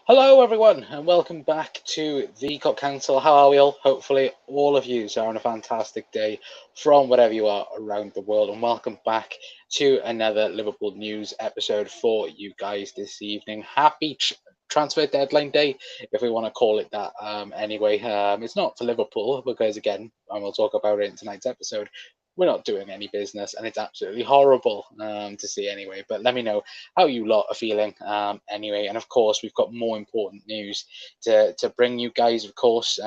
Hello, everyone, and welcome back to the Cup Council. How are we all? Hopefully, all of you are on a fantastic day from wherever you are around the world, and welcome back to another Liverpool news episode for you guys this evening. Happy transfer deadline day, if we want to call it that. Anyway, it's not for Liverpool because, again, and we'll talk about it in tonight's episode. We're not doing any business, and it's absolutely horrible to see anyway. But let me know how you lot are feeling anyway. And of course, we've got more important news to bring you guys, of course,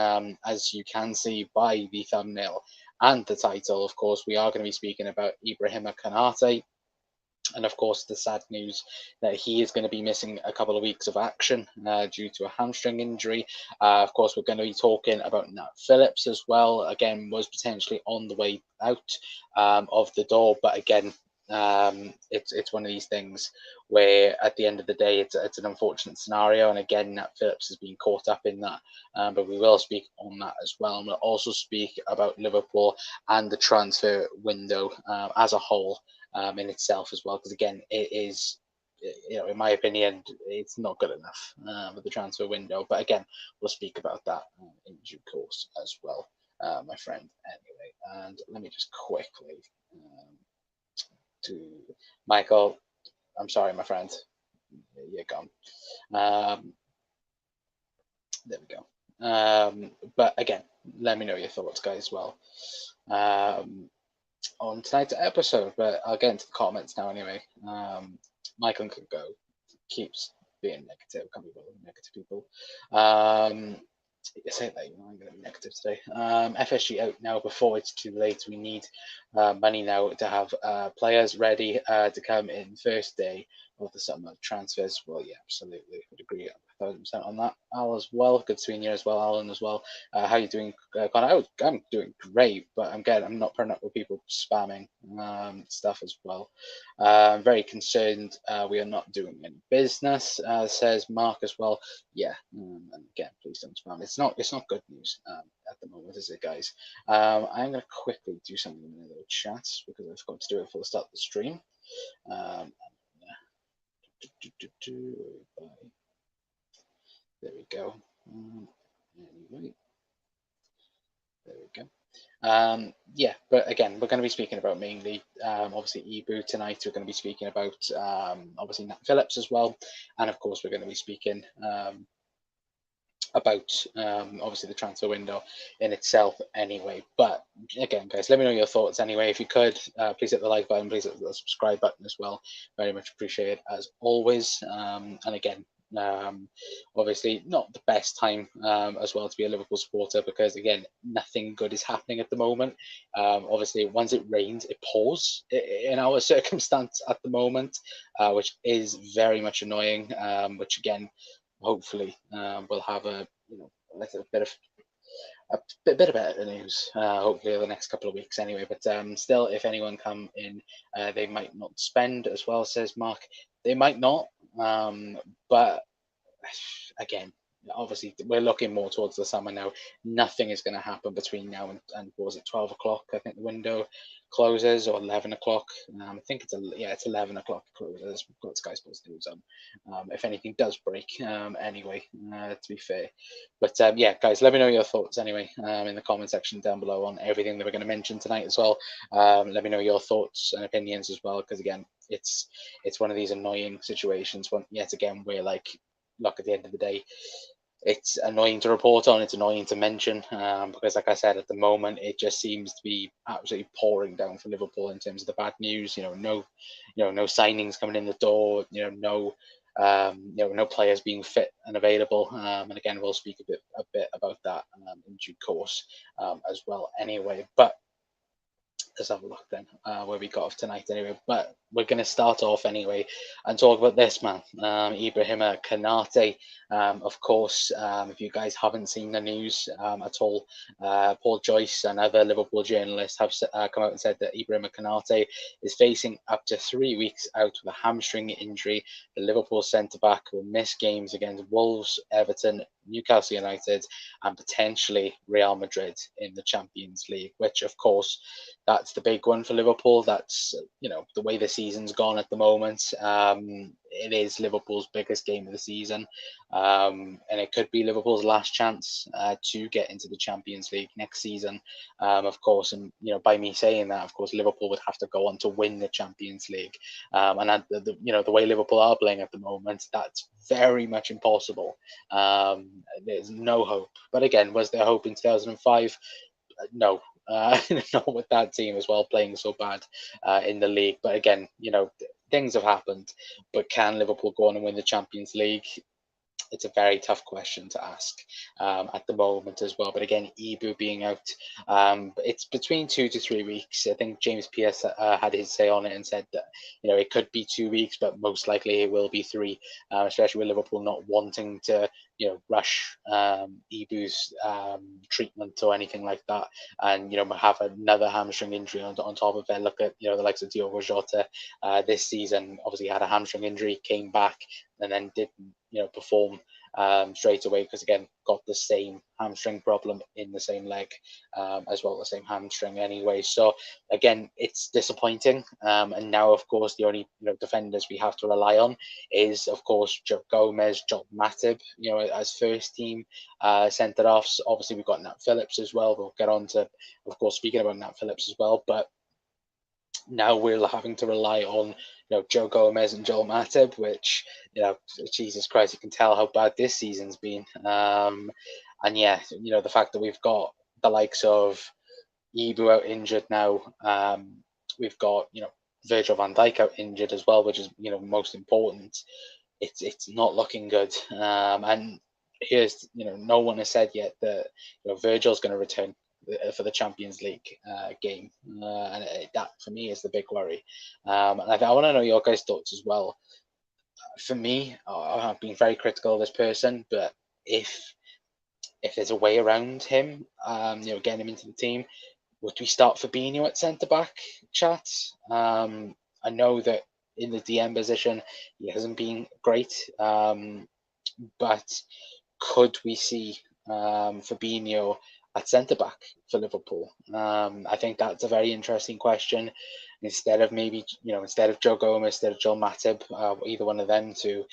as you can see by the thumbnail and the title. Of course, we are going to be speaking about Ibrahima Konate. And of course, the sad news that he is going to be missing a couple of weeks of action due to a hamstring injury. Of course, we're going to be talking about Nat Phillips as well. Again, was potentially on the way out of the door, but again, it's one of these things where at the end of the day it's an unfortunate scenario, and again Nat Phillips has been caught up in that, but we will speak on that as well, and we'll also speak about Liverpool and the transfer window as a whole in itself as well, because again it is, in my opinion, it's not good enough with the transfer window, but again we'll speak about that in due course as well, my friend. Anyway, and let me just quickly to Michael. I'm sorry, my friend. You're gone. Um, there we go. But again, let me know your thoughts, guys, as well, on tonight's episode. But I'll get into the comments now anyway. Michael can go. Keeps being negative. Can't be bothered with negative people. I say that, I'm going to be negative today. FSG out now before it's too late. We need money now to have players ready to come in first day of the summer transfers. Well, yeah, absolutely. Would agree 1,000% on that. Al as well. Good seeing you as well, Alan as well. How you doing, Connor? I'm doing great, but I'm not putting up with people spamming stuff as well. I'm very concerned we are not doing any business, says Mark as well. Yeah, and again, please don't spam. It's not good news at the moment, is it, guys? I'm going to quickly do something in the chat because I forgot to do it before the start of the stream. There we go. Anyway, there we go. Yeah, but again, we're going to be speaking about mainly, obviously, Ebu tonight. We're going to be speaking about, obviously, Nat Phillips as well. And of course, we're going to be speaking about obviously the transfer window in itself anyway. But again, guys, let me know your thoughts anyway. If you could, please hit the like button, please hit the subscribe button as well. Very much appreciated as always. And again, obviously not the best time as well to be a Liverpool supporter, because again nothing good is happening at the moment. Obviously once it rains it pours in our circumstance at the moment, which is very much annoying, which again hopefully we'll have a bit of bit of better news hopefully over the next couple of weeks anyway. But still, if anyone come in, they might not spend as well, says Mark. They might not, but again, obviously we're looking more towards the summer now. Nothing is going to happen between now and was it 12 o'clock? I think the window closes, or 11 o'clock. I think it's 11 o'clock it closes. We've got Sky Sports News on. If anything does break, anyway, to be fair. But yeah, guys, let me know your thoughts anyway in the comment section down below on everything that we're going to mention tonight as well. Let me know your thoughts and opinions as well, because again, it's one of these annoying situations. Yet again, we're like, look, at the end of the day, it's annoying to report on, it's annoying to mention, because like I said, at the moment it just seems to be absolutely pouring down for Liverpool in terms of the bad news. No signings coming in the door, no players being fit and available, and again we'll speak a bit about that in due course as well anyway. But let's have a look then where we got off tonight anyway. But we're going to start off anyway and talk about this man, Ibrahima Konate. Of course, if you guys haven't seen the news at all, Paul Joyce and other Liverpool journalists have come out and said that Ibrahima Konate is facing up to 3 weeks out with a hamstring injury. The Liverpool centre-back will miss games against Wolves, Everton, Newcastle United, and potentially Real Madrid in the Champions League, which of course, that that's the big one for Liverpool. That's the way the season's gone at the moment. It is Liverpool's biggest game of the season, and it could be Liverpool's last chance to get into the Champions League next season. Of course, and by me saying that, of course, Liverpool would have to go on to win the Champions League, and the way Liverpool are playing at the moment, that's very much impossible. There's no hope. But again, was there hope in 2005? No, not with that team as well playing so bad in the league. But again, things have happened. But can Liverpool go on and win the Champions League? It's a very tough question to ask at the moment as well. But again, Ibu being out, it's between 2 to 3 weeks. I think James Pearce had his say on it and said that it could be 2 weeks, but most likely it will be three. Especially with Liverpool not wanting to rush Ibu's treatment or anything like that, and have another hamstring injury on top of it. Look at the likes of Diogo Jota this season. Obviously had a hamstring injury, came back, and then didn't perform straight away because again got the same hamstring problem in the same leg as well, the same hamstring anyway. So again, it's disappointing. And now of course the only defenders we have to rely on is of course Joe Gomez, Joel Matip, as first team centre offs. Obviously we've got Nat Phillips as well. We'll get on to of course speaking about Nat Phillips as well, but now we're having to rely on Joe Gomez and Joel Matip, which Jesus Christ, you can tell how bad this season's been. And yeah, the fact that we've got the likes of Ibu out injured now, we've got Virgil van Dijk out injured as well, which is most important. It's not looking good. And here's no one has said yet that Virgil's going to return for the Champions League game, and that for me is the big worry. And I want to know your guys' thoughts as well. For me, I've been very critical of this person, but if there's a way around him, getting him into the team, would we start Fabinho at centre back? Chat. I know that in the DM position he hasn't been great, but could we see Fabinho at centre back for Liverpool? I think that's a very interesting question. Instead of Joe Gomez, instead of Joel Matip, either one of them two,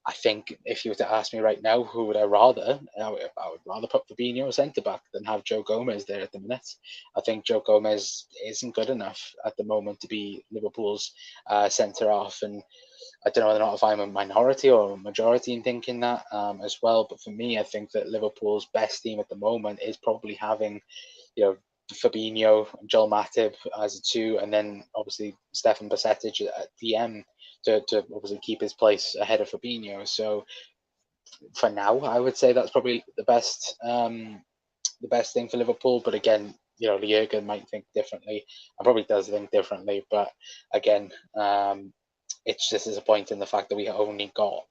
I think if you were to ask me right now, who would I rather? I would rather put Fabinho as centre back than have Joe Gomez there at the minute. I think Joe Gomez isn't good enough at the moment to be Liverpool's centre half, and I don't know whether or not if I'm a minority or a majority in thinking that as well. But for me, I think that Liverpool's best team at the moment is probably having, Fabinho, Joel Matip as a two, and then obviously Stefan Bajcetic at DM to obviously keep his place ahead of Fabinho. So for now, I would say that's probably the best thing for Liverpool. But again, Jurgen might think differently, and probably does think differently. But again, it's just disappointing the fact that we only got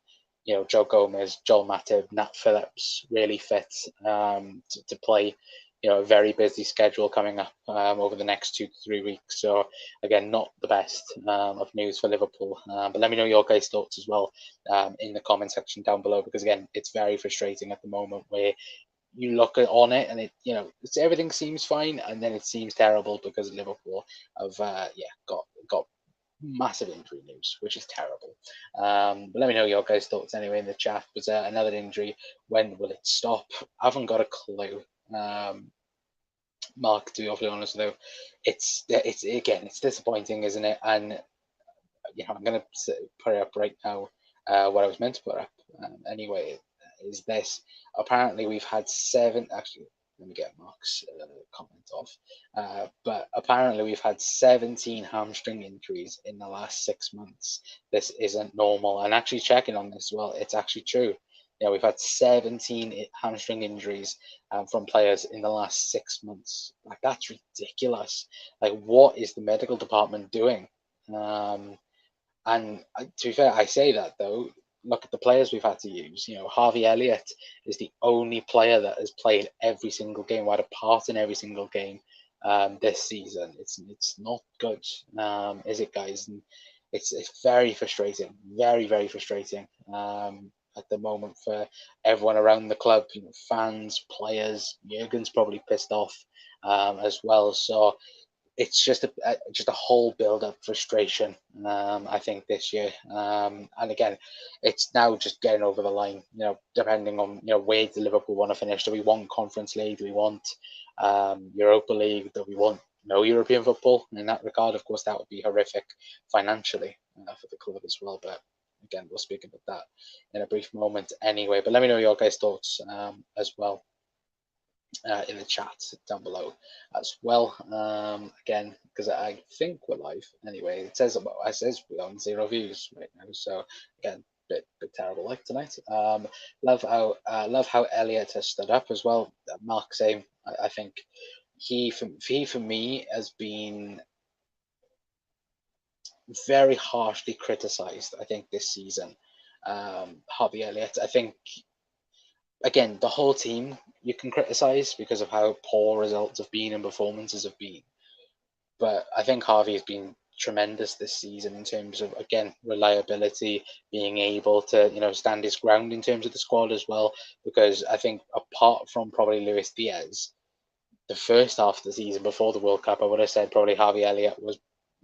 Joe Gomez, Joel Matip, Nat Phillips really fit to play a very busy schedule coming up over the next 2 to 3 weeks. So again, not the best of news for Liverpool. But let me know your guys' thoughts as well in the comment section down below, because again, it's very frustrating at the moment where you look on it and everything seems fine, and then it seems terrible because Liverpool have got massive injury news, which is terrible. But let me know your guys' thoughts anyway in the chat. Was there another injury? When will it stop? I haven't got a clue. Mark, to be awfully honest though, it's disappointing, isn't it? And I'm going to put it up right now. What I was meant to put up anyway is this. Apparently, we've had 7. Actually, let me get Mark's comment off. But apparently, we've had 17 hamstring injuries in the last 6 months. This isn't normal. And actually, checking on this as well, it's actually true. We've had 17 hamstring injuries from players in the last 6 months. Like, that's ridiculous. Like, what is the medical department doing? And to be fair, I say that though. Look at the players we've had to use. Harvey Elliott is the only player that has played every single game, or had a part in every single game this season. It's not good, is it, guys? And it's very frustrating, very, very frustrating at the moment for everyone around the club. Fans, players. Jurgen's probably pissed off as well. So it's just a whole build up frustration. I think this year, and again, it's now just getting over the line. Depending on where do Liverpool want to finish? Do we want Conference League? Do we want Europa League? Do we want no European football? In that regard, of course, that would be horrific financially for the club as well. But again, we'll speak about that in a brief moment anyway. But let me know your guys' thoughts as well in the chat down below as well. Again, because I think we're live anyway. It says we're on 0 views right now. So again, bit terrible like tonight. Love how Elliot has stood up as well. Mark same. I think he for me has been very harshly criticised. I think this season, Harvey Elliott. I think again the whole team you can criticise because of how poor results have been and performances have been, but I think Harvey has been tremendous this season in terms of again reliability, being able to stand his ground in terms of the squad as well. Because I think apart from probably Luis Diaz, the first half of the season before the World Cup, I would have said probably Harvey Elliott was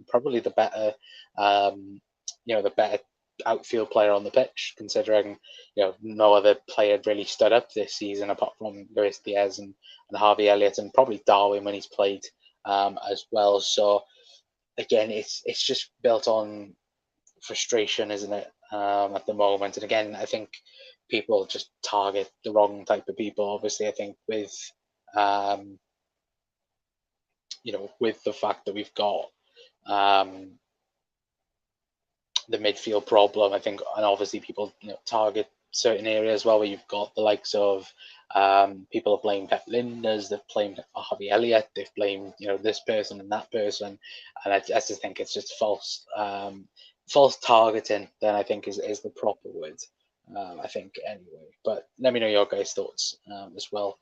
probably the better, the better outfield player on the pitch, considering no other player had really stood up this season apart from Luis Diaz and Harvey Elliott, and probably Darwin when he's played as well. So again, it's just built on frustration, isn't it, at the moment? And again, I think people just target the wrong type of people. Obviously, I think with with the fact that we've got the midfield problem, I think, and obviously people target certain areas well, where you've got the likes of people have blamed Pep Linders, they've blamed Harvey Elliott, they've blamed this person and that person, and I just think it's just false targeting. Then I think is the proper word. I think anyway. But let me know your guys' thoughts as well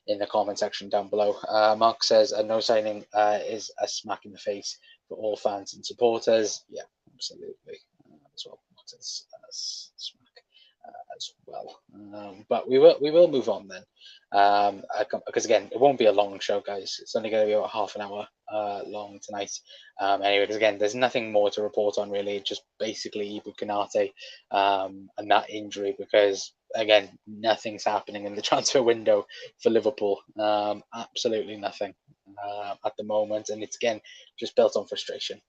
in the comment section down below. Mark says a no signing is a smack in the face for all fans and supporters. Yeah, absolutely. As well, not as smack as well. But we will move on then. Because again, it won't be a long show, guys. It's only going to be about half an hour long tonight. Anyway, because again, there's nothing more to report on really. Just basically Ibrahima Konate and that injury. Because again, nothing's happening in the transfer window for Liverpool. Absolutely nothing at the moment, and it's again just built on frustration.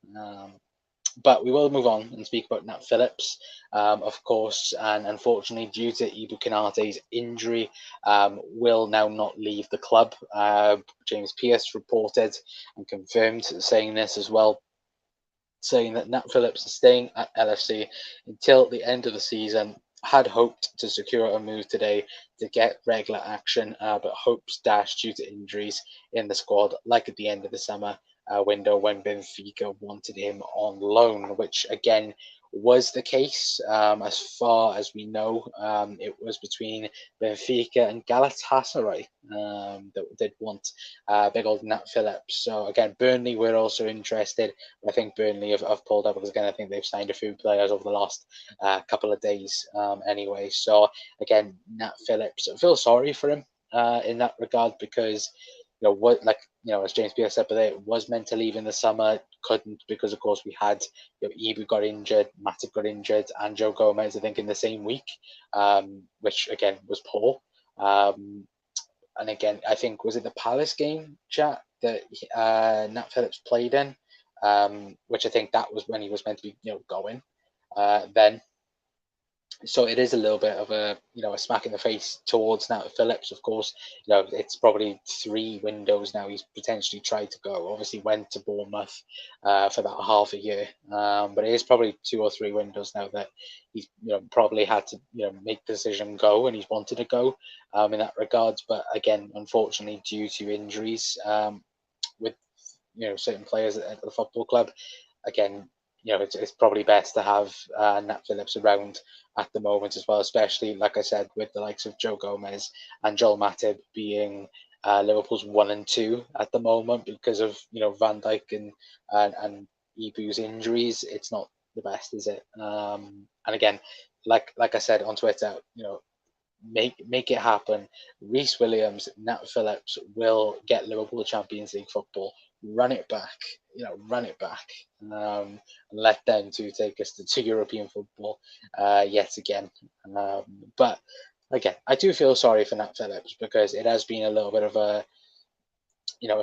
But we will move on and speak about Nat Phillips, of course, and unfortunately, due to Ibu Konate's injury, will now not leave the club. James Pearce reported and confirmed saying this as well, saying that Nat Phillips is staying at LFC until the end of the season. Had hoped to secure a move today to get regular action, but hopes dashed due to injuries in the squad, like at the end of the summer window when Benfica wanted him on loan, which again was the case. As far as we know, it was between Benfica and Galatasaray that did want big old Nat Phillips. So again, Burnley were also interested. I think Burnley have pulled up because again, I think they've signed a few players over the last couple of days anyway. So again, Nat Phillips, I feel sorry for him in that regard, because as James Pearce said, but it was meant to leave in the summer, couldn't, because of course we had Ibu got injured, Matip got injured, and Joe Gomez, I think, in the same week, which again was poor. And again, I think, was it the Palace game, chat, that Nat Phillips played in, which I think that was when he was meant to be going then. So it is a little bit of a a smack in the face towards Nat Phillips. Of course, it's probably 3 windows now he's potentially tried to go. Obviously went to Bournemouth for about half a year, but it is probably 2 or 3 windows now that he's probably had to make the decision go, and he's wanted to go in that regards. But again, unfortunately, due to injuries with certain players at the football club, again, it's probably best to have Nat Phillips around at the moment as well, especially, like I said, with the likes of Joe Gomez and Joel Matip being Liverpool's 1 and 2 at the moment because of Van Dijk and Ibu's injuries. It's not the best, is it? And again, like I said on Twitter, make it happen. Reece Williams, Nat Phillips will get Liverpool Champions League football run it back, run it back, and let them two take us to European football yet again. But again, I do feel sorry for Nat Phillips because it has been a little bit of a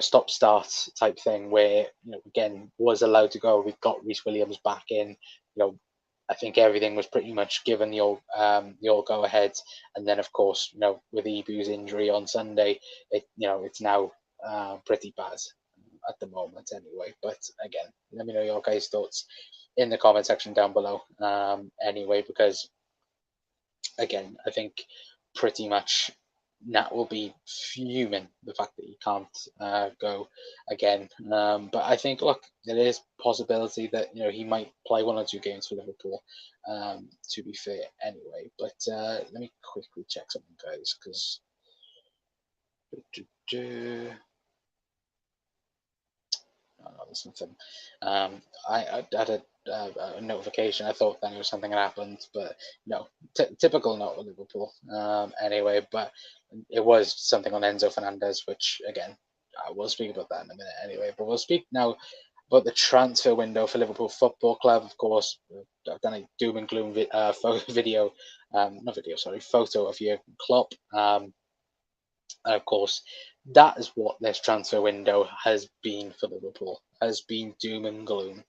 stop-start type thing where again was allowed to go. We got Reece Williams back in. I think everything was pretty much given the all go ahead, and then of course with Ibu's injury on Sunday, it's now pretty bad at the moment anyway. But again, let me know your guys' thoughts in the comment section down below. Anyway, because again, I think pretty much Nat will be fuming the fact that he can't go again. But I think, look, there is possibility that he might play 1 or 2 games for Liverpool. To be fair, anyway. But let me quickly check something, guys, because there's nothing. I had a notification. I thought that was something had happened, but no, typical not with Liverpool. Anyway, but it was something on Enzo Fernandez, which again, we'll speak about that in a minute anyway. But we'll speak now about the transfer window for Liverpool Football Club. Of course, I've done a doom and gloom video, photo of Jurgen Klopp. And of course, that is what this transfer window has been for Liverpool. Has been doom and gloom.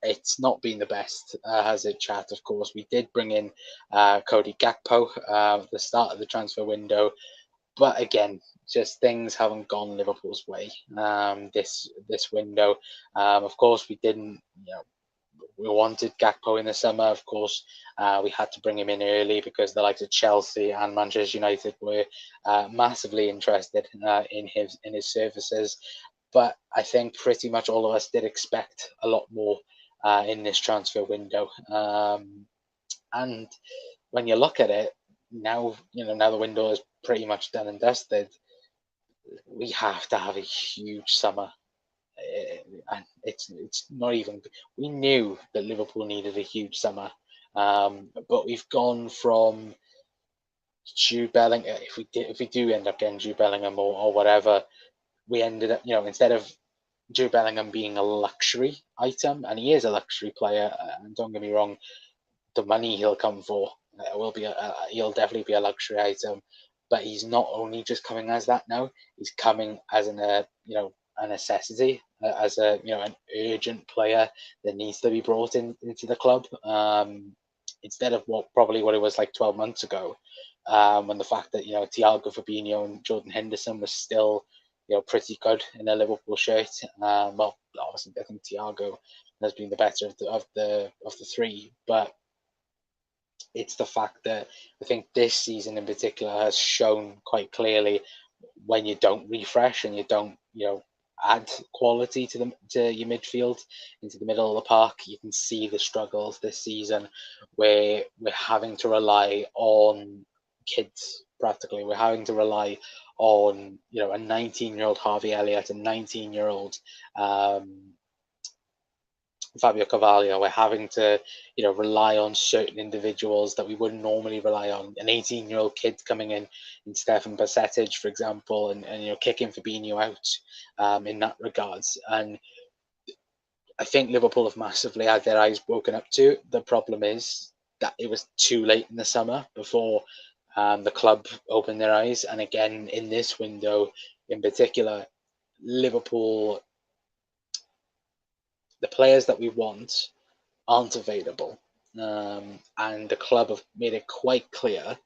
It's not been the best, has it, chat? Of course, we did bring in Cody Gakpo at the start of the transfer window, but again, just things haven't gone Liverpool's way this window. Of course, we didn't, we wanted Gakpo in the summer. Of course, we had to bring him in early because the likes of Chelsea and Manchester United were massively interested in his services. But I think pretty much all of us did expect a lot more in this transfer window. And when you look at it now, now the window is pretty much done and dusted. We have to have a huge summer. And it's not even. We knew that Liverpool needed a huge summer, but we've gone from Jude Bellingham. If we do end up getting Jude Bellingham or whatever, we ended up instead of Jude Bellingham being a luxury item, and he is a luxury player. And don't get me wrong, the money he'll come for will be he'll definitely be a luxury item. But he's not only just coming as that now; he's coming as a necessity, as an urgent player that needs to be brought into the club. Instead of what it was like 12 months ago, when the fact that Thiago Fabinho and Jordan Henderson was still pretty good in a Liverpool shirt. Well, obviously I think Thiago has been the better of the three, but it's the fact that I think this season in particular has shown quite clearly when you don't refresh and you don't, add quality to your midfield into the middle of the park, you can see the struggles this season where we're having to rely on kids practically. We're having to rely on, a 19-year-old Harvey Elliott, a 19-year-old Fabio Carvalho. We're having to, rely on certain individuals that we wouldn't normally rely on. An 18-year-old kid coming in Stefan Bajcetic, for example, and kicking Fabinho out in that regards. And I think Liverpool have massively had their eyes broken up to. The problem is that it was too late in the summer before the club opened their eyes. And again, in this window in particular, Liverpool, the players that we want aren't available. And the club have made it quite clear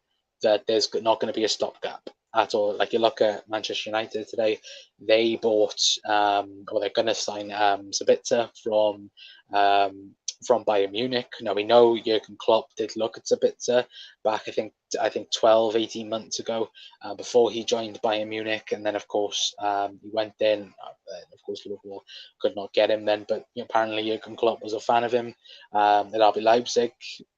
that there's not going to be a stopgap at all. Like you look at Manchester United today, they bought, or they're going to sign Sabitzer from Bayern Munich. Now we know Jurgen Klopp did look at Sabitzer back, I think 12, 18 months ago, before he joined Bayern Munich, and then of course he went in. Of course, Liverpool could not get him then, but apparently Jurgen Klopp was a fan of him at RB Leipzig.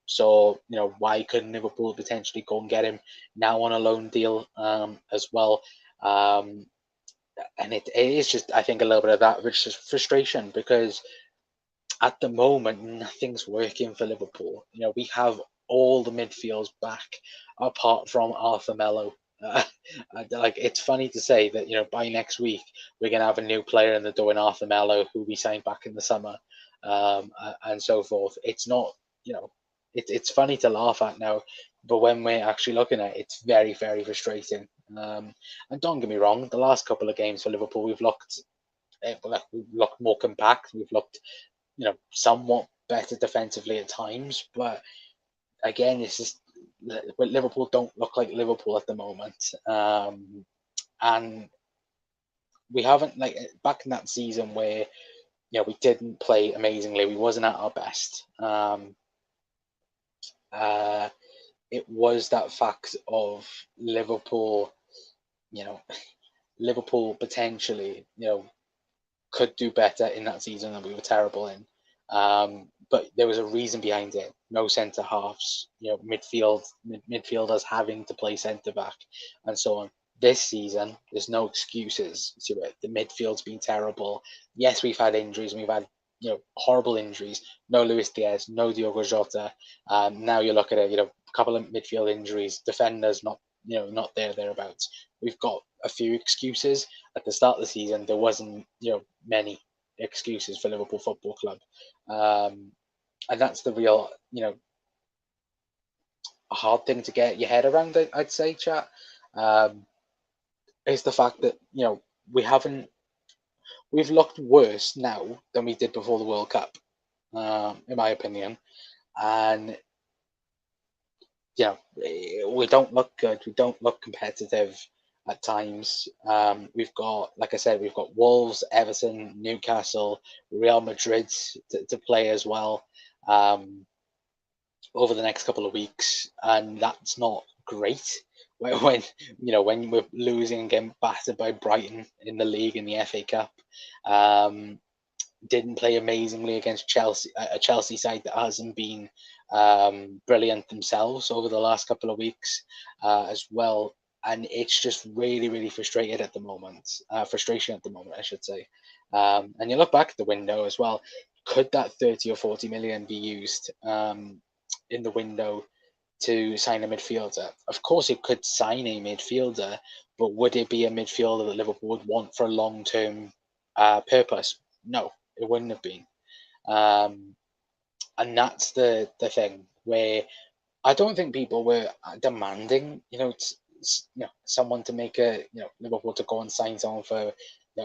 So why couldn't Liverpool potentially go and get him now on a loan deal as well? And it is just, I think, a little bit of that, which is frustration because at the moment nothing's working for Liverpool. We have all the midfields back apart from Arthur Melo. Like, it's funny to say that, by next week we're gonna have a new player in the door in Arthur Mello, who we signed back in the summer, and so forth. It's not, it's funny to laugh at now, but when we're actually looking at it, it's very, very frustrating. And don't get me wrong, the last couple of games for Liverpool, we've looked more compact. We've looked, somewhat better defensively at times, but again, it's just Liverpool don't look like Liverpool at the moment, and we haven't, like, back in that season where we didn't play amazingly. We wasn't at our best. Uh, it was that fact of Liverpool. You know, Liverpool potentially, could do better in that season, and we were terrible in. But there was a reason behind it. No centre halves, midfielders having to play centre back, and so on. This season, there's no excuses to it. The midfield's been terrible. Yes, we've had injuries, and we've had horrible injuries. No Luis Diaz, no Diogo Jota. Now you look at it, a couple of midfield injuries, defenders not thereabouts. We've got a few excuses. At the start of the season, there wasn't many excuses for Liverpool Football Club, and that's the real hard thing to get your head around. I'd say, chat, is the fact that we haven't we've looked worse now than we did before the World Cup, in my opinion, and we don't look good. We don't look competitive at times. We've got, like I said, we've got Wolves, Everton, Newcastle, Real Madrid to play as well over the next couple of weeks, and that's not great. When we're losing and getting battered by Brighton in the league in the FA Cup, didn't play amazingly against Chelsea, a Chelsea side that hasn't been brilliant themselves over the last couple of weeks as well. And it's just really, really frustration at the moment, I should say. And you look back at the window as well. Could that 30 or 40 million be used in the window to sign a midfielder? Of course, it could sign a midfielder, but would it be a midfielder that Liverpool would want for a long-term purpose? No, it wouldn't have been. And that's the thing where I don't think people were demanding, someone to make Liverpool to go and sign someone for,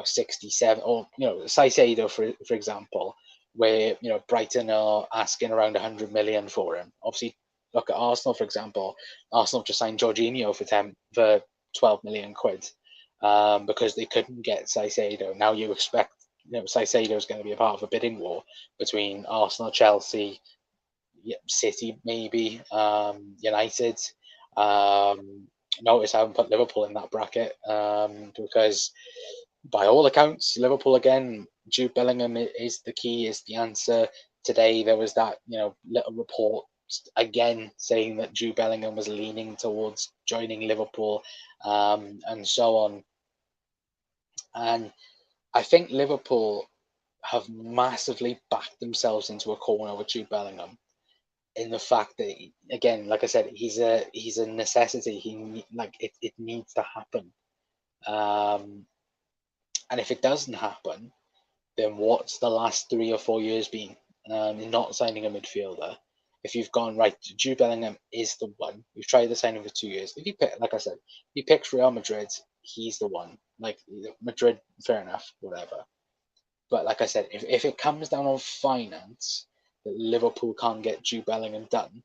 67, or, Caicedo, for example, where, Brighton are asking around 100 million for him. Obviously, look at Arsenal, for example. Arsenal just signed Jorginho for 12 million quid, because they couldn't get Caicedo. Now you expect, Caicedo is going to be a part of a bidding war between Arsenal, Chelsea, City, maybe, United. Notice I haven't put Liverpool in that bracket, because by all accounts, Liverpool again, Jude Bellingham is the key, is the answer. Today there was that little report again saying that Jude Bellingham was leaning towards joining Liverpool, and so on. And I think Liverpool have massively backed themselves into a corner with Jude Bellingham, in the fact that, again, like I said, he's a necessity. It needs to happen. And if it doesn't happen, then what's the last 3 or 4 years been in not signing a midfielder? If you've gone right, Jude Bellingham is the one. We've tried to sign him for 2 years. If he like I said, if he picks Real Madrid, he's the one. Like, Madrid, fair enough, whatever. But like I said, if it comes down on finance, that Liverpool can't get Jude Bellingham done,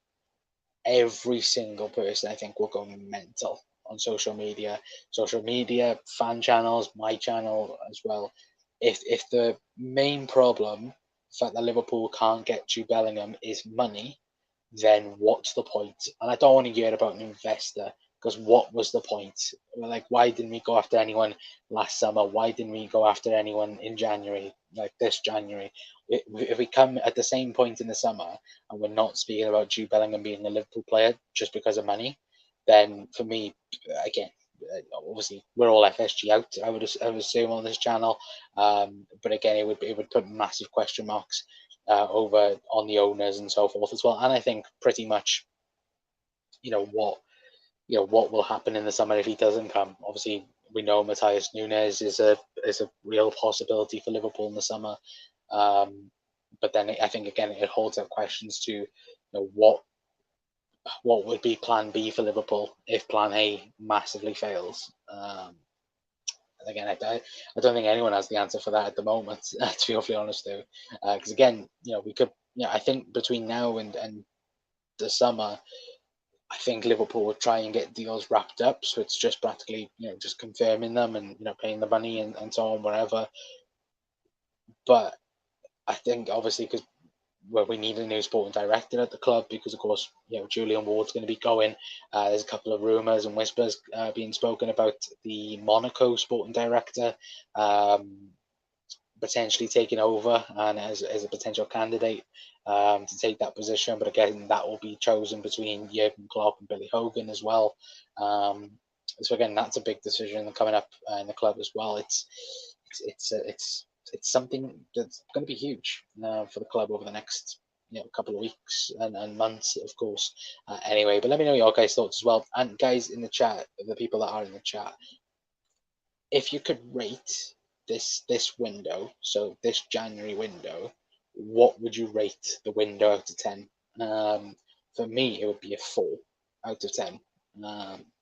every single person, I think, will go mental on social media, fan channels, my channel as well. If the main problem, the fact that Liverpool can't get Jude Bellingham, is money, then what's the point? And I don't want to hear about an investor, because what was the point? Like, why didn't we go after anyone last summer? Why didn't we go after anyone in January, like this January? If we come at the same point in the summer and we're not speaking about Jude Bellingham being a Liverpool player just because of money, then for me, again, obviously we're all FSG out, I would assume, on this channel. But again, it would put massive question marks over on the owners and so forth as well. And I think pretty much, what what will happen in the summer if he doesn't come. Obviously, we know Matthias Nunes is a real possibility for Liverpool in the summer. But then I think again it holds up questions to what would be Plan B for Liverpool if Plan A massively fails. And again, I don't think anyone has the answer for that at the moment. To be awfully honest, though, because again, we could, I think between now and the summer, I think Liverpool would try and get deals wrapped up, so it's just practically, just confirming them and paying the money and so on, wherever. But I think obviously because we need a new sporting director at the club because of course Julian Ward's going to be going. There's a couple of rumours and whispers being spoken about the Monaco sporting director potentially taking over and as a potential candidate to take that position. But again, that will be chosen between Jurgen Klopp and Billy Hogan as well. So again, that's a big decision coming up in the club as well. It's something that's going to be huge for the club over the next couple of weeks and months, of course. Anyway, but let me know your guys' thoughts as well. And guys in the chat, the people that are in the chat, if you could rate this window, so this January window, what would you rate the window out of 10? For me, it would be a 4 out of 10.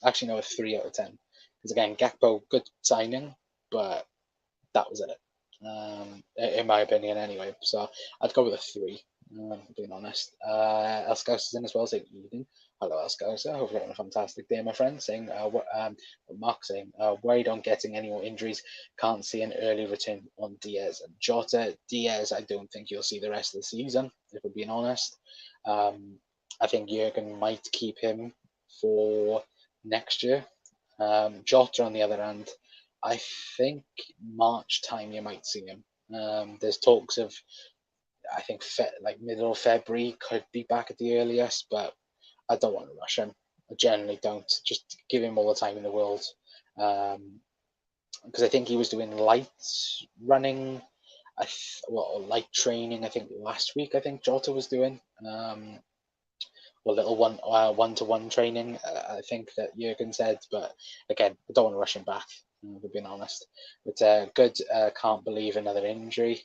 Actually, no, a 3 out of 10. Because again, Gakpo, good signing, but that was it. In my opinion, anyway. So I'd go with a 3. Being honest. Elskaus is in as well, saying evening. Hello, Elskaus. I hope you're having a fantastic day, my friend. Saying, Mark saying, worried on getting any more injuries. Can't see an early return on Diaz and Jota. Diaz, I don't think you'll see the rest of the season, if we're being honest. I think Jurgen might keep him for next year. Jota, on the other hand, I think March time you might see him. There's talks of, I think, middle of February could be back at the earliest, but I don't want to rush him. I generally don't. Just give him all the time in the world. Because I think he was doing light running, light training, I think last week, I think Jota was doing. Little one-to-one training, I think that Jurgen said. But again, I don't want to rush him back, if we're being honest. But good, can't believe another injury.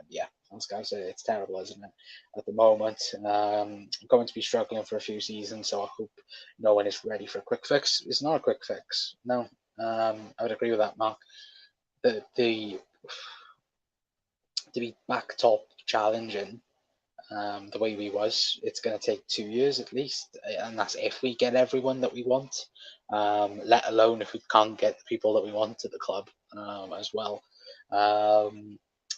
Yeah, those guys, it's terrible, isn't it, at the moment? Going to be struggling for a few seasons, so I hope no one is ready for a quick fix. It's not a quick fix, no. I would agree with that, Mark. The to be back top challenging the way we was, it's going to take 2 years at least, and that's if we get everyone that we want, let alone if we can't get the people that we want at the club as well.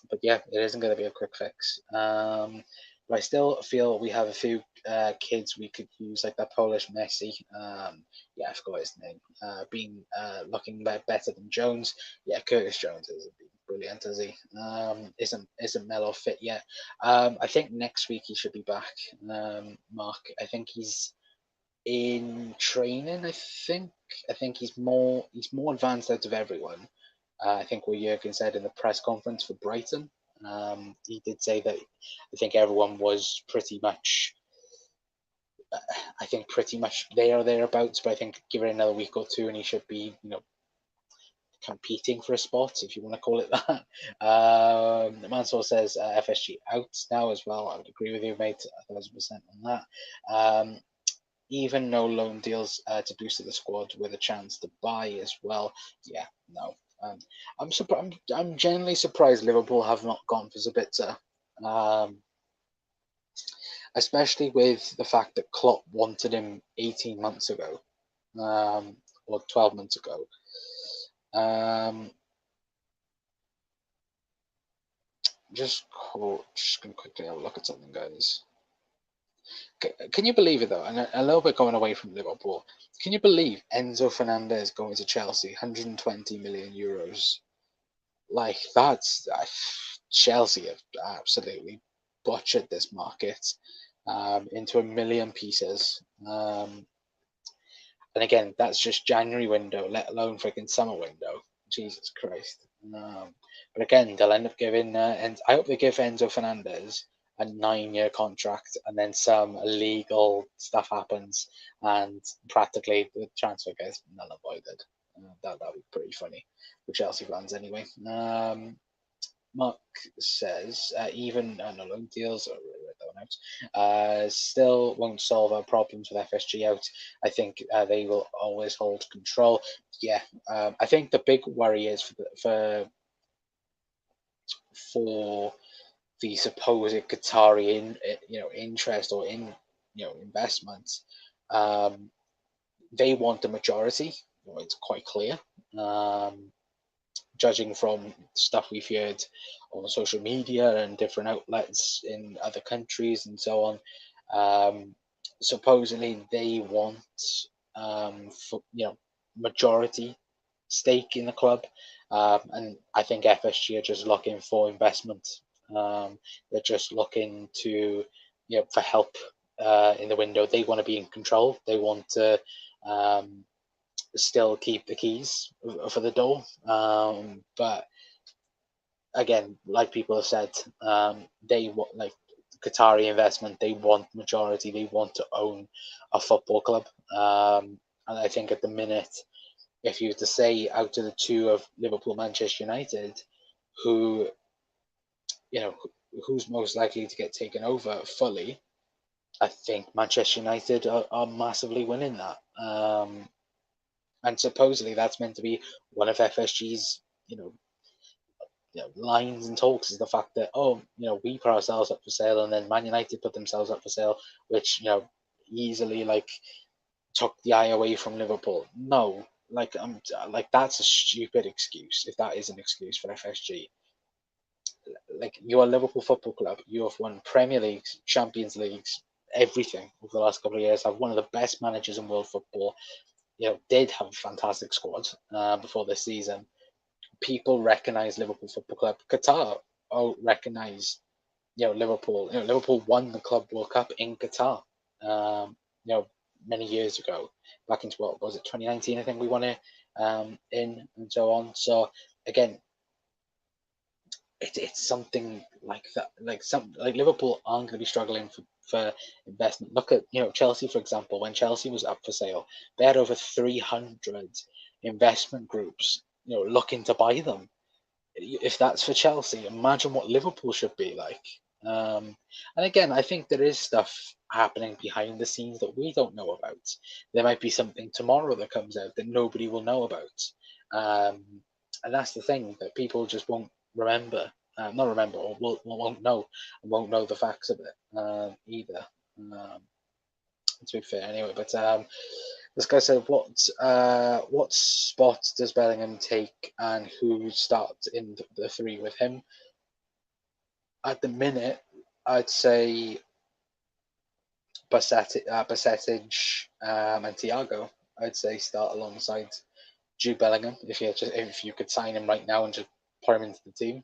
But yeah, it isn't going to be a quick fix. But I still feel we have a few kids we could use, like that Polish Messi. Yeah, I forgot his name. Looking better than Jones. Yeah, Curtis Jones is brilliant, is he? Isn't Melo fit yet? I think next week he should be back. Mark, I think he's in training. I think he's more advanced out of everyone. I think what Jurgen said in the press conference for Brighton. He did say that I think everyone was pretty much there or thereabouts, but I think give it another week or two and he should be, competing for a spot, if you want to call it that. Mansour says FSG out now as well. I would agree with you, mate, 1,000% on that. Even no loan deals to boost the squad with a chance to buy as well. Yeah, no. I'm genuinely surprised Liverpool have not gone for Zabitzer, especially with the fact that Klopp wanted him 18 months ago, or 12 months ago. Just going to quickly have a look at something, guys. Can you believe it, though? And a little bit going away from Liverpool. Can you believe Enzo Fernandez going to Chelsea, 120 million euros? Like, that's... Chelsea have absolutely butchered this market into a million pieces. And again, that's just January window, let alone freaking summer window. Jesus Christ. But again, they'll end up giving, and I hope they give Enzo Fernandez a 9-year contract, and then some illegal stuff happens, and practically the transfer gets null and voided. That would be pretty funny for Chelsea fans, anyway. Mark says even no loan deals still won't solve our problems with FSG out. I think they will always hold control. Yeah, I think the big worry is for the supposed Qatari interest or investment. They want the majority. It's quite clear. Judging from stuff we've heard on social media and different outlets in other countries and so on, supposedly they want majority stake in the club, and I think FSG are just looking for investment. They're just looking to for help in the window. They want to be in control. They want to still keep the keys for the door. But again, like people have said, they want Qatari investment. They want majority. They want to own a football club. And I think at the minute, if you were to say out of the two of Liverpool, Manchester United, who's most likely to get taken over fully, I think Manchester United are massively winning that. And supposedly that's meant to be one of FSG's, lines and talks, is the fact that we put ourselves up for sale, and then Man United put themselves up for sale, which easily took the eye away from Liverpool. No, that's a stupid excuse if that is an excuse for FSG. You are Liverpool Football Club. You have won Premier Leagues, Champions Leagues, everything over the last couple of years. Have one of the best managers in world football. Did have a fantastic squad before this season. People recognise Liverpool Football Club. Qatar recognise Liverpool. Liverpool won the Club World Cup in Qatar. Many years ago, back into what was it, 2019? I think we won it in, and so on. So again, it's something like that. Like Liverpool aren't going to be struggling for investment. Look at Chelsea, for example. When Chelsea was up for sale, they had over 300 investment groups looking to buy them. If that's for Chelsea, imagine what Liverpool should be like. And again, I think there is stuff happening behind the scenes that we don't know about. There might be something tomorrow that comes out that nobody will know about. And that's the thing, that people just won't remember, not remember, or won't know the facts of it either. To be fair, anyway. But this guy said, what spot does Bellingham take, and who starts in the three with him? At the minute, I'd say Basetic, and Thiago. I'd say start alongside Jude Bellingham if you could sign him right now and just put him into the team.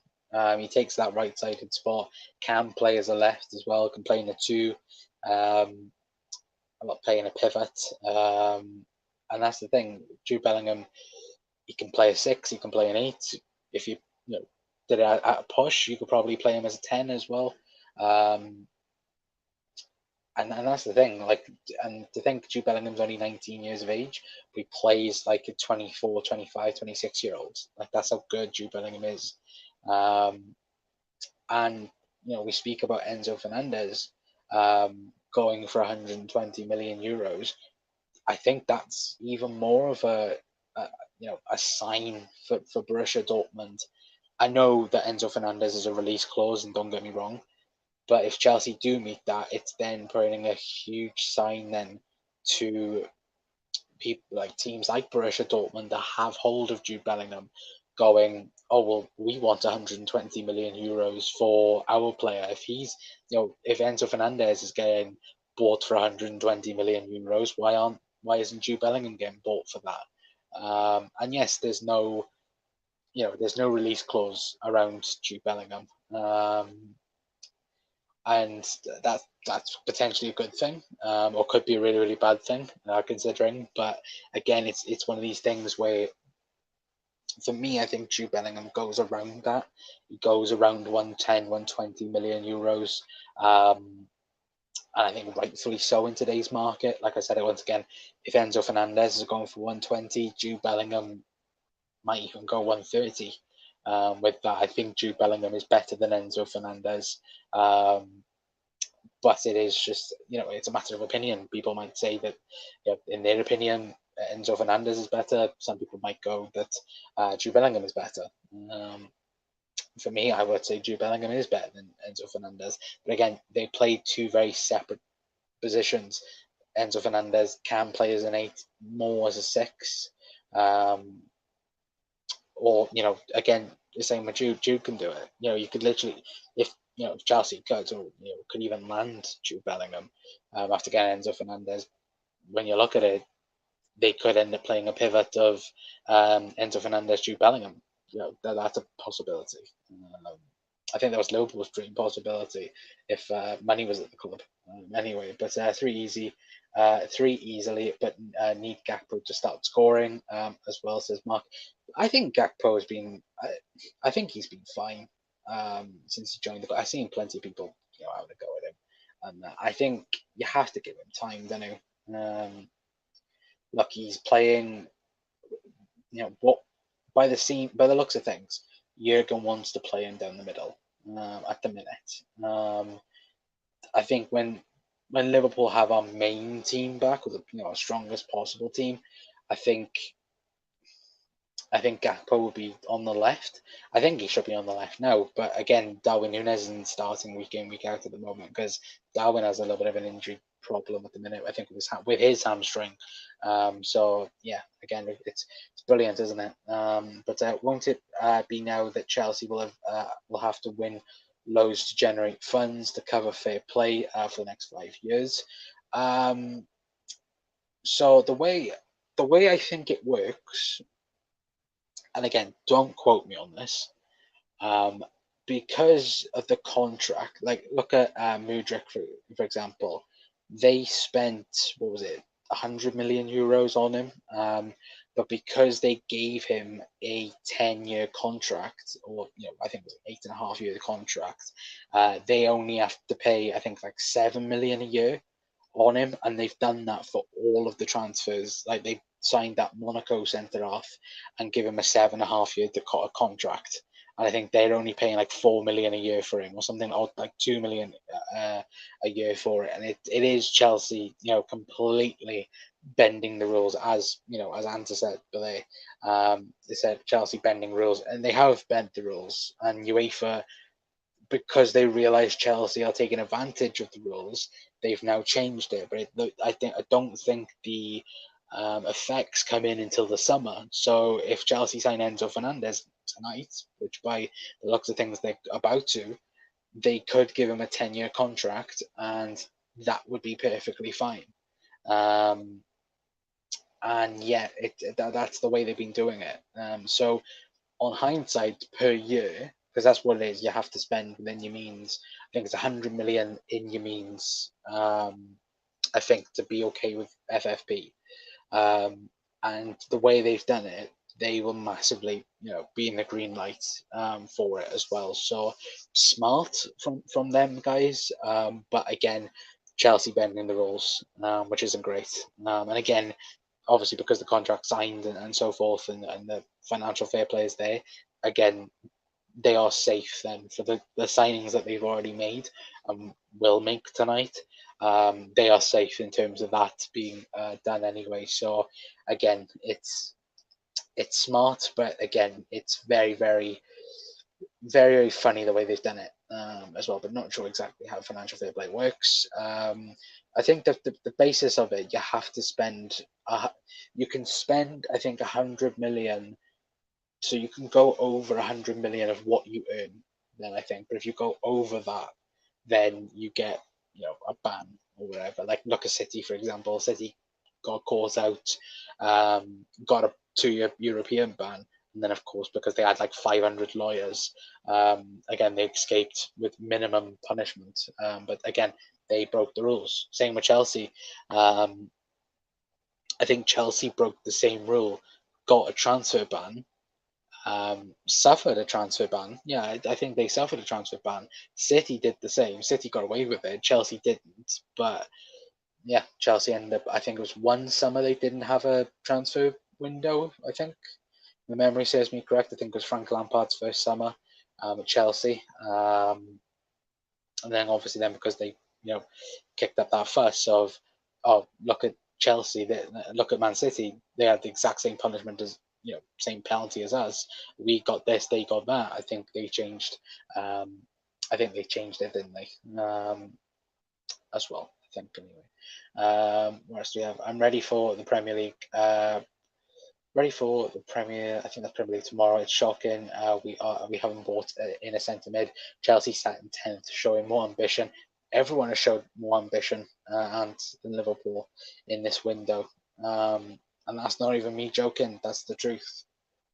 He takes that right-sided spot, can play as a left as well, can play in a two. I'm not playing a pivot, and that's the thing. Jude Bellingham, he can play a 6, he can play an 8. If you did it at a push, you could probably play him as a 10 as well. And that's the thing. And to think Jude Bellingham's only 19 years of age, but he plays like a 24, 25, 26-year-old. That's how good Jude Bellingham is. And we speak about Enzo Fernandez going for 120 million euros. I think that's even more of a sign for Borussia Dortmund. I know that Enzo Fernandez is a release clause, and don't get me wrong, but if Chelsea do meet that, it's then putting a huge sign then to people like teams like Borussia Dortmund that have hold of Jude Bellingham, going, oh well, we want 120 million euros for our player. If if Enzo Fernandez is getting bought for 120 million euros, why isn't Jude Bellingham getting bought for that? And yes, there's no release clause around Jude Bellingham, and that's potentially a good thing, or could be a really, really bad thing, considering. But again, it's one of these things where For me, I think Jude Bellingham goes around that. He goes around 110, 120 million euros. And I think rightfully so in today's market. Like I said it once again, if Enzo Fernandez is going for 120, Jude Bellingham might even go 130. With that, I think Jude Bellingham is better than Enzo Fernandez. But it is just, it's a matter of opinion. People might say that, in their opinion, Enzo Fernandez is better. Some people might go that Jude Bellingham is better. For me, I would say Jude Bellingham is better than Enzo Fernandez. But again, they play two very separate positions. Enzo Fernandez can play as an 8, more as a 6. Or, again, the same with Jude. Jude can do it. You could literally, if Chelsea could, or could even land Jude Bellingham after getting Enzo Fernandez. When you look at it, they could end up playing a pivot of Enzo Fernandez, Jude Bellingham. That's a possibility. I think that was Liverpool's dream possibility if money was at the club. Anyway, but 3 easily, but need Gakpo to start scoring as well, says Mark. I think Gakpo has been. I think he's been fine since he joined the club. I've seen plenty of people having a go at him, and I think you have to give him time, don't you? Look, he's playing. What by the looks of things, Jurgen wants to play him down the middle at the minute. I think when Liverpool have our main team back, or our strongest possible team, I think Gakpo will be on the left. I think he should be on the left now, but again, Darwin Núñez isn't starting week in, week out at the moment because Darwin has a little bit of an injury problem at the minute. I think with his hamstring. So yeah, again, it's brilliant, isn't it? But won't it be now that Chelsea will have to win loads to generate funds to cover fair play for the next 5 years? So the way I think it works. And again, don't quote me on this, because of the contract. Like, look at Mudryk, for example. They spent, what was it, 100 million euros on him, but because they gave him a 10-year contract, or I think it was 8.5-year contract, they only have to pay, I think, like 7 million a year on him, and they've done that for all of the transfers. Like, they signed that Monaco centre off and give him a 7.5-year contract, and I think they're only paying like 4 million a year for him, or something, or like 2 million a year for it. And it is Chelsea, completely bending the rules, as as Anta said. But they said Chelsea bending rules, and they have bent the rules, and UEFA, because they realise Chelsea are taking advantage of the rules, they've now changed it. But I don't think the effects come in until the summer. So if Chelsea sign Enzo Fernandez tonight, which by the looks of things they're about to, they could give him a 10-year contract, and that would be perfectly fine. And yeah, that's the way they've been doing it. So on hindsight, per year, because that's what it is, you have to spend within your means. I think it's 100 million in your means. I think, to be okay with FFP. And the way they've done it, they will massively, be in the green light for it as well. So smart from them guys. But again, Chelsea bending the rules, which isn't great. And again, obviously because the contract signed and so forth, and the financial fair play is there, again, they are safe then for the signings that they've already made and will make tonight. They are safe in terms of that being done anyway. So again, it's smart, but again, it's very, very, very, very funny the way they've done it as well. But not sure exactly how financial fair play works. I think that the basis of it, you have to spend. You can spend, I think, 100 million. So you can go over 100 million of what you earn, then I think. But if you go over that, then you get, a ban or whatever. Like, look at City, for example. City got caught out, got a 2-year European ban, and then of course, because they had like 500 lawyers, again, they escaped with minimum punishment. But again, they broke the rules. Same with Chelsea. I think Chelsea broke the same rule, got a transfer ban, suffered a transfer ban. Yeah, I think they suffered a transfer ban. City did the same. City got away with it. Chelsea didn't. But yeah, Chelsea ended up, I think it was one summer they didn't have a transfer window, I think. The memory serves me correct. I think it was Frank Lampard's first summer at Chelsea. And then obviously then because they, kicked up that fuss of, oh, look at Chelsea, look at Man City, they had the exact same punishment as, same penalty as us. We got this, they got that. I think they changed. I think they changed it, didn't they? As well, I think anyway. What else do we have? I'm ready for the Premier League. Ready for the Premier. I think that's Premier League tomorrow. It's shocking. We haven't bought in a centre mid. Chelsea sat in 10th, showing more ambition. Everyone has showed more ambition than Liverpool in this window, and that's not even me joking. That's the truth.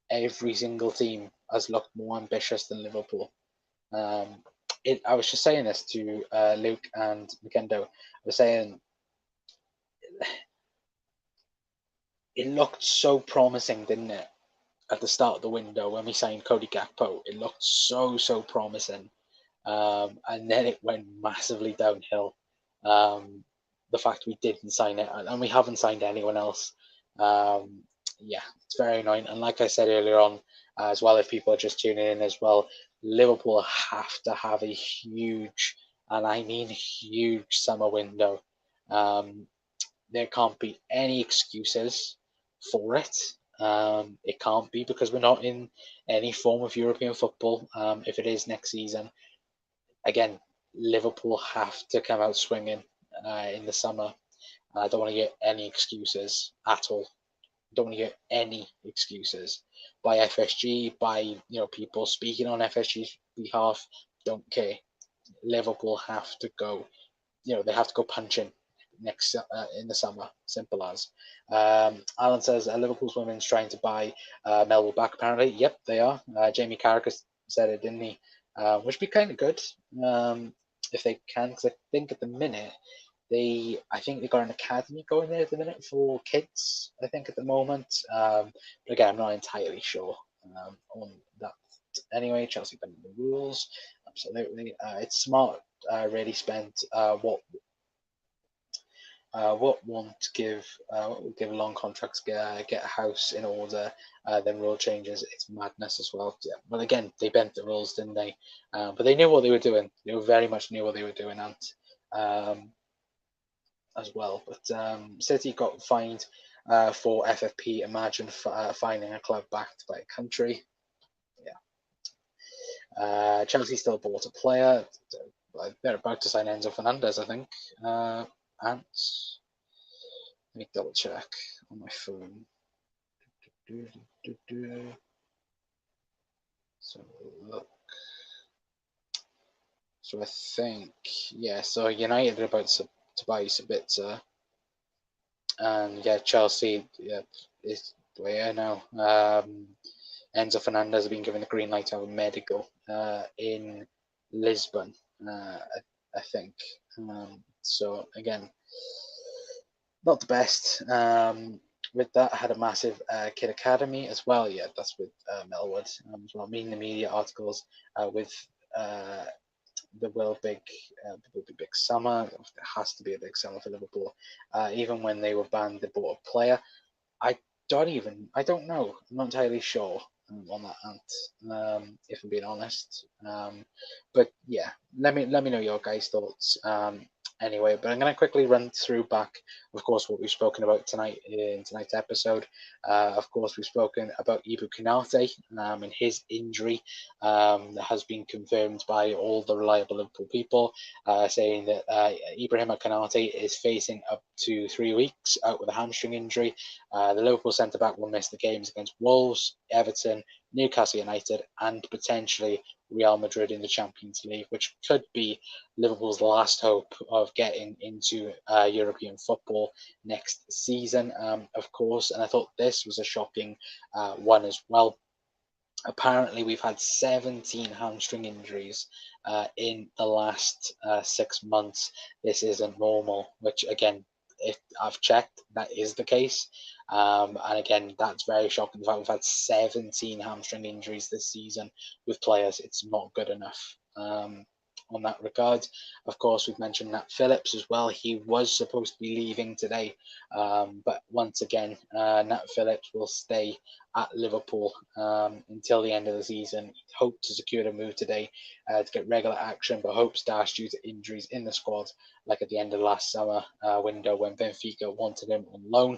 Every single team has looked more ambitious than Liverpool. I was just saying this to Luke and Makendo. I was saying it looked so promising, didn't it? At the start of the window when we signed Cody Gakpo, it looked so promising, and then it went massively downhill. The fact we didn't sign it, and we haven't signed anyone else, yeah, it's very annoying. And like I said earlier on, as well, if people are just tuning in as well, Liverpool have to have a huge, and I mean huge, summer window. There can't be any excuses for it. It can't be because we're not in any form of European football. If it is next season, again, Liverpool have to come out swinging in the summer. I don't want to get any excuses at all. Don't want to get any excuses by FSG, by people speaking on FSG's behalf. Don't care. Liverpool have to go. They have to go punching next in the summer. Simple as. Alan says Liverpool's women's trying to buy Melville back. Apparently, yep, they are. Jamie Carragher said it, didn't he? Which would be kind of good if they can, because I think at the minute I think they got an academy going there at the minute for kids. I think at the moment, but again, I'm not entirely sure on that. Anyway, Chelsea bending the rules, absolutely. It's smart. Really spent what would give long contracts, get a house in order, then rule changes. It's madness as well. Yeah. Well, again, they bent the rules, didn't they? But they knew what they were doing. They very much knew what they were doing, and as well. But City got fined for FFP. Imagine finding a club backed by a country. Yeah. Chelsea still bought a player. They're about to sign Enzo Fernandez, I think. And let me double check on my phone. So look. So I think, yeah, so United are about to buy Sabitzer. And yeah, Chelsea is where now. Enzo Fernandez has been given the green light to have a medical in Lisbon, I think. So again, not the best. With that, I had a massive kid academy as well. Yeah, that's with Melwood as well. Reading the media articles with the will be big summer. There has to be a big summer for Liverpool. Even when they were banned, they bought a player. I don't know. I'm not entirely sure on that, if I'm being honest. But yeah, let me know your guys' thoughts. Anyway, but I'm going to quickly run through back, of course, what we've spoken about tonight in tonight's episode. Of course, we've spoken about Ibrahima Konate and his injury that has been confirmed by all the reliable Liverpool people, saying that Ibrahima Konate is facing up to 3 weeks out with a hamstring injury. The Liverpool centre-back will miss the games against Wolves, Everton, Newcastle United, and potentially Real Madrid in the Champions League, which could be Liverpool's last hope of getting into European football next season, of course. And I thought this was a shocking one as well. Apparently, we've had 17 hamstring injuries in the last 6 months. This isn't normal, which again, if I've checked, that is the case. And again, that's very shocking. The fact we've had 17 hamstring injuries this season with players, it's not good enough. On that regard, of course, we've mentioned Nat Phillips as well. He was supposed to be leaving today, but once again, Nat Phillips will stay at Liverpool until the end of the season. He hoped to secure a move today to get regular action, but hopes dashed due to injuries in the squad, like at the end of the last summer window when Benfica wanted him on loan.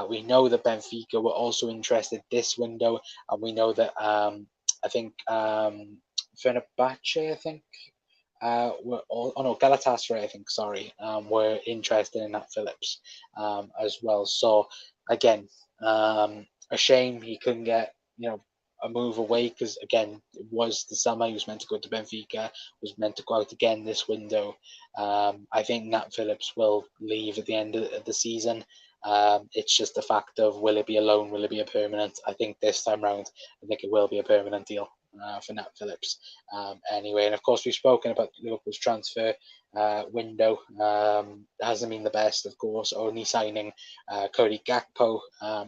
We know that Benfica were also interested this window, and we know that I think Fenerbahce, I think, Galatasaray, I think, sorry, were interested in Nat Phillips as well. So again, a shame he couldn't get a move away, because again, it was the summer. He was meant to go to Benfica, was meant to go out again this window. I think Nat Phillips will leave at the end of the season. It's just a fact of, will it be a loan, will it be a permanent? I think this time round, I think it will be a permanent deal for Nat Phillips. Anyway, and of course, we've spoken about Liverpool's transfer window. Hasn't been the best, of course, only signing Cody Gakpo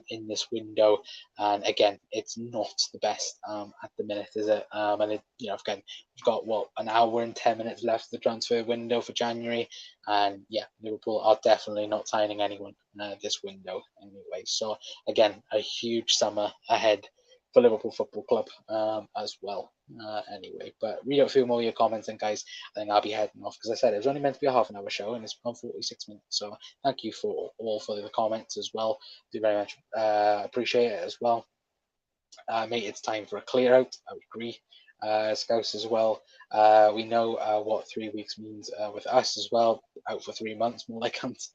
in this window. And again, it's not the best at the minute, is it? And again, we've got an hour and 10 minutes left of the transfer window for January. And yeah, Liverpool are definitely not signing anyone this window anyway. So again, a huge summer ahead for Liverpool Football Club as well. Anyway, but read out a few more of your comments, and guys, I think I'll be heading off, because I said it was only meant to be a half an hour show, and it's gone 46 minutes. So thank you for the comments as well. Do very much appreciate it as well. Mate, it's time for a clear out. I would agree. Scouts as well. We know what 3 weeks means with us as well. Out for 3 months, more like as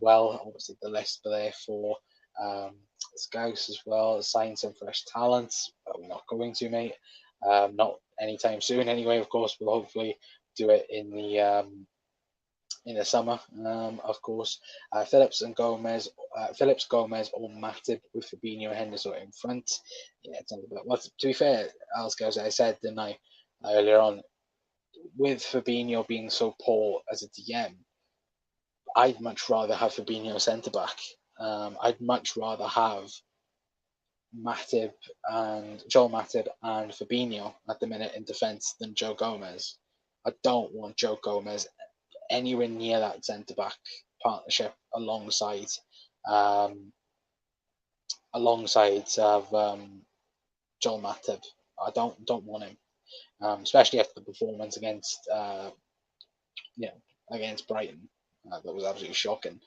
well. Obviously, the list there for Scouts as well. Sign some fresh talents, but we're not going to, mate. Not anytime soon, anyway. Of course, we'll hopefully do it in the summer, of course. Phillips, Gomez, or Matip with Fabinho and Henderson in front. Yeah, it's not about. Well, to be fair, as I said, didn't I, earlier on, with Fabinho being so poor as a DM, I'd much rather have Fabinho centre back. I'd much rather have Joel Matip and Fabinho at the minute in defence than Joe Gomez. I don't want Joe Gomez anywhere near that centre back partnership alongside Joel Matip. I don't want him, especially after the performance against against Brighton. That was absolutely shocking.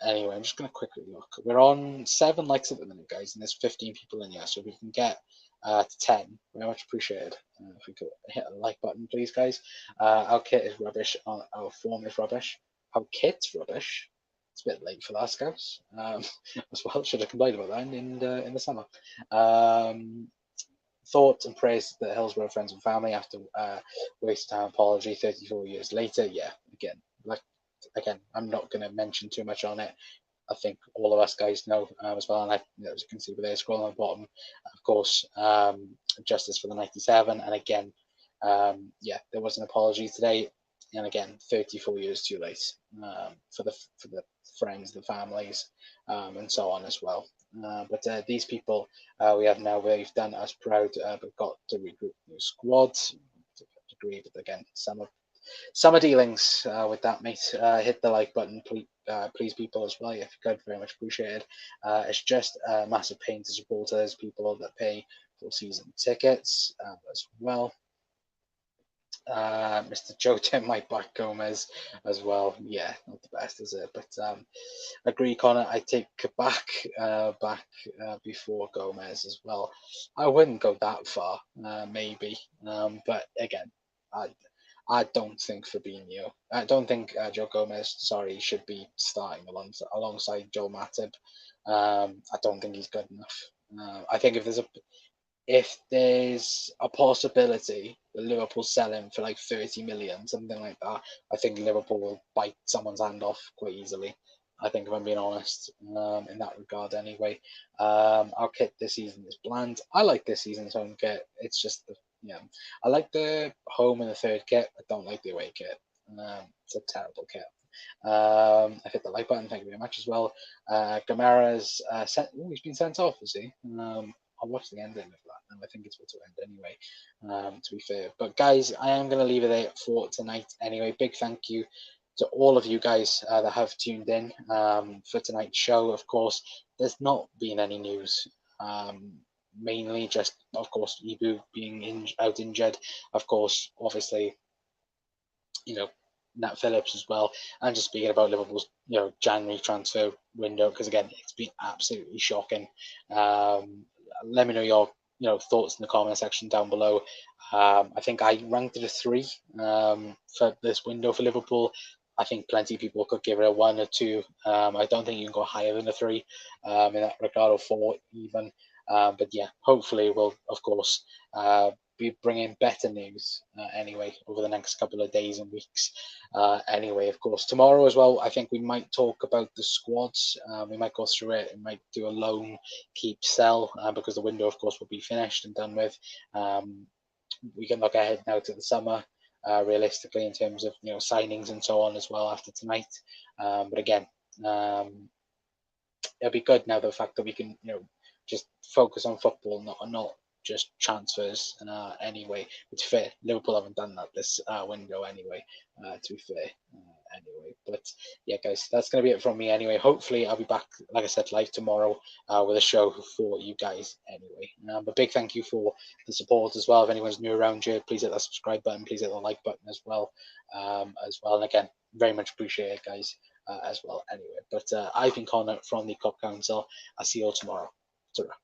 Anyway, I'm just going to quickly look. We're on 7 likes at the minute, guys, and there's 15 people in here, so if we can get to 10, very much appreciated. If we could hit a like button, please, guys. Our kit is rubbish. Our form is rubbish. Our kit's rubbish. It's a bit late for that, Scouts. As well, should have complained about that in the summer. Thoughts and praise to the Hillsborough friends and family after wasted time apology 34 years later. Yeah, again, I'm not going to mention too much on it. I think all of us guys know as well, and as you can see there, scrolling on the bottom, of course, justice for the 97, and again, there was an apology today, and again, 34 years too late for the friends, the families, and so on as well. But these people we have now, they've done us proud, but got to regroup new squads. Agree, but again, summer dealings with that, mate. Hit the like button, please, people, as well. If you could, very much appreciated. It's just a massive pain to supporters, people that pay for season tickets as well. Mr. Joe Tim might back Gomez as well. Yeah, not the best, is it? But agree, Connor. I take back before Gomez as well. I wouldn't go that far, maybe. But again, I don't think Fabinho. I don't think Joe Gomez, should be starting alongside Joel Matip. I don't think he's good enough. I think if there's a possibility that Liverpool sell him for like 30 million, something like that, I think Liverpool will bite someone's hand off quite easily. I think, if I'm being honest, in that regard anyway. Our kit this season is bland. I like this season's home kit. It's just I like the home and the third kit. I don't like the away kit. It's a terrible kit. I've hit the like button. Thank you very much as well. Gamara's he's been sent off, is he? I'll watch the ending of that, and I think it's about to end anyway. To be fair, but guys, I am going to leave it there for tonight. Anyway, big thank you to all of you guys that have tuned in for tonight's show. Of course, there's not been any news. Mainly just, of course, Ibu being out injured. Of course, obviously, you know, Nat Phillips as well. And just speaking about Liverpool's, January transfer window, because again, it's been absolutely shocking. Let me know your, thoughts in the comment section down below. I think I ranked it a 3 for this window for Liverpool. I think plenty of people could give it a 1 or 2. I don't think you can go higher than a 3 in that regard, or 4 even. But yeah, hopefully we'll, of course, be bringing better news anyway over the next couple of days and weeks. Anyway, of course, tomorrow as well, I think we might talk about the squads. We might go through it and might do a loan, keep, sell, because the window, of course, will be finished and done with. We can look ahead now to the summer, realistically, in terms of signings and so on as well after tonight. But again, it'll be good now, the fact that we can just focus on football, not just transfers. Anyway, it's fair. Liverpool haven't done that this window anyway. To be fair, anyway. But yeah, guys, that's gonna be it from me anyway. Hopefully, I'll be back, like I said, live tomorrow with a show for you guys anyway. But big thank you for the support as well. If anyone's new around here, please hit that subscribe button. Please hit the like button as well. And again, very much appreciate it, guys. As well anyway. But I've been Connor from the Cup Council. I'll see you all tomorrow. Ta-ra.